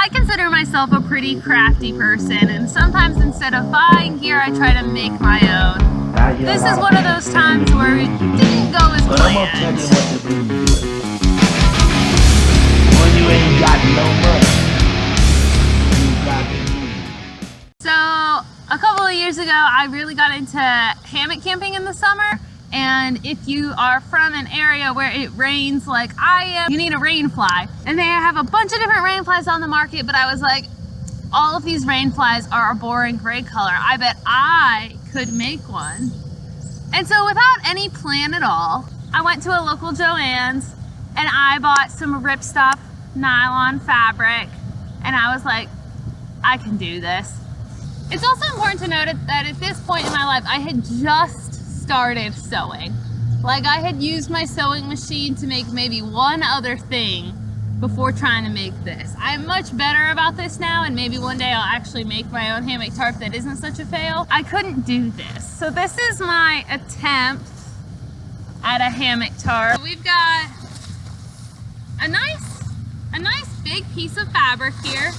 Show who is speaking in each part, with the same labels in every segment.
Speaker 1: I consider myself a pretty crafty person, and sometimes instead of buying gear, I try to make my own. This is one of those times where it didn't go as planned.
Speaker 2: You ain't got no money.
Speaker 1: So a couple of years ago, I really got into hammock camping in the summer. And if you are from an area where it rains like I am, you need a rain fly. And they have a bunch of different rain flies on the market, but I was like, all of these rain flies are a boring gray color. I bet I could make one. And so without any plan at all, I went to a local Joann's and I bought some ripstop nylon fabric. And I was like, I can do this. It's also important to note that at this point in my life, I had just started sewing. Like, I had used my sewing machine to make maybe one other thing before trying to make this. I'm much better about this now, and maybe one day I'll actually make my own hammock tarp that isn't such a fail. I couldn't do this. So this is my attempt at a hammock tarp. We've got a nice big piece of fabric here,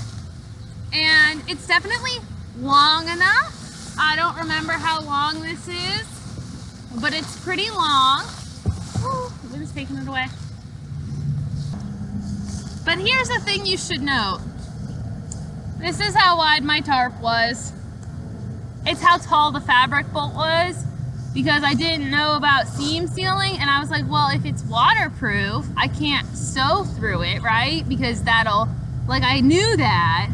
Speaker 1: and it's definitely long enough. I don't remember how long this is, but it's pretty long. Ooh, the wind's taking it away. But here's the thing you should note. This is how wide my tarp was. It's how tall the fabric bolt was, because I didn't know about seam sealing, and I was like, well, if it's waterproof, I can't sew through it, right? Because I knew that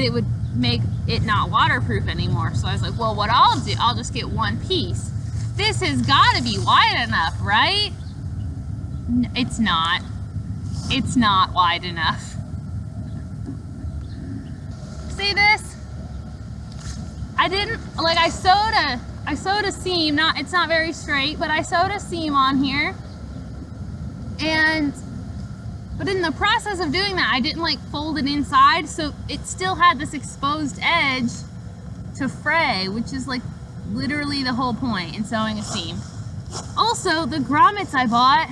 Speaker 1: it would make it not waterproof anymore. So I was like, well, what I'll do, I'll just get one piece. This has got to be wide enough, right? It's not. It's not wide enough. See this? I sewed a seam, it's not very straight, but I sewed a seam on here. But in the process of doing that, I didn't fold it inside, so it still had this exposed edge to fray, which is literally the whole point in sewing a seam. Also, the grommets I bought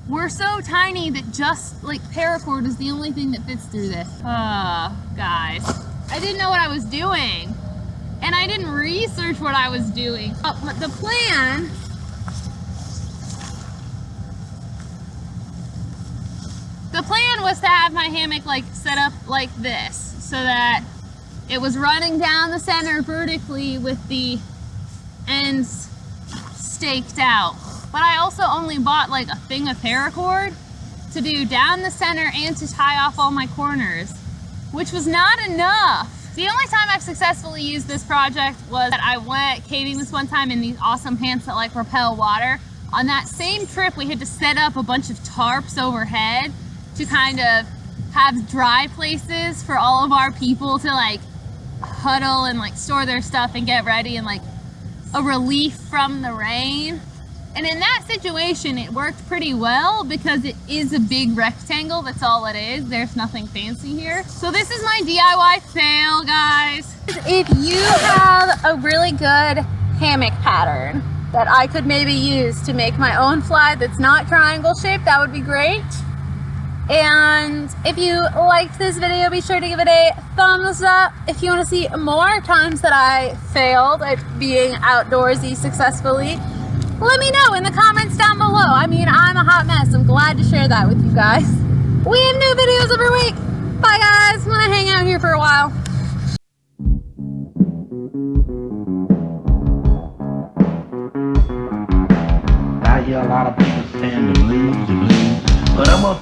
Speaker 1: were so tiny that just paracord is the only thing that fits through this. Guys, I didn't know what I was doing, and I didn't research what I was doing. But the plan was to have my hammock set up like this, so that it was running down the center vertically with the ends staked out. But I also only bought a thing of paracord to do down the center and to tie off all my corners, which was not enough. The only time I've successfully used this project was that I went caving this one time in these awesome pants that repel water. On that same trip, we had to set up a bunch of tarps overhead to kind of have dry places for all of our people to huddle and store their stuff and get ready, and a relief from the rain. And in that situation, it worked pretty well because it is a big rectangle. That's all it is. There's nothing fancy here. So this is my DIY fail, guys. If you have a really good hammock pattern that I could maybe use to make my own fly that's not triangle shaped, that would be great. And if you liked this video, be sure to give it a thumbs up. If you want to see more times that I failed at being outdoorsy successfully, let me know in the comments down below. I mean, I'm a hot mess. I'm glad to share that with you guys. We have new videos every week. Bye, guys. I'm gonna hang out here for a while.
Speaker 2: I hear a lot of people saying the blues, but I'm up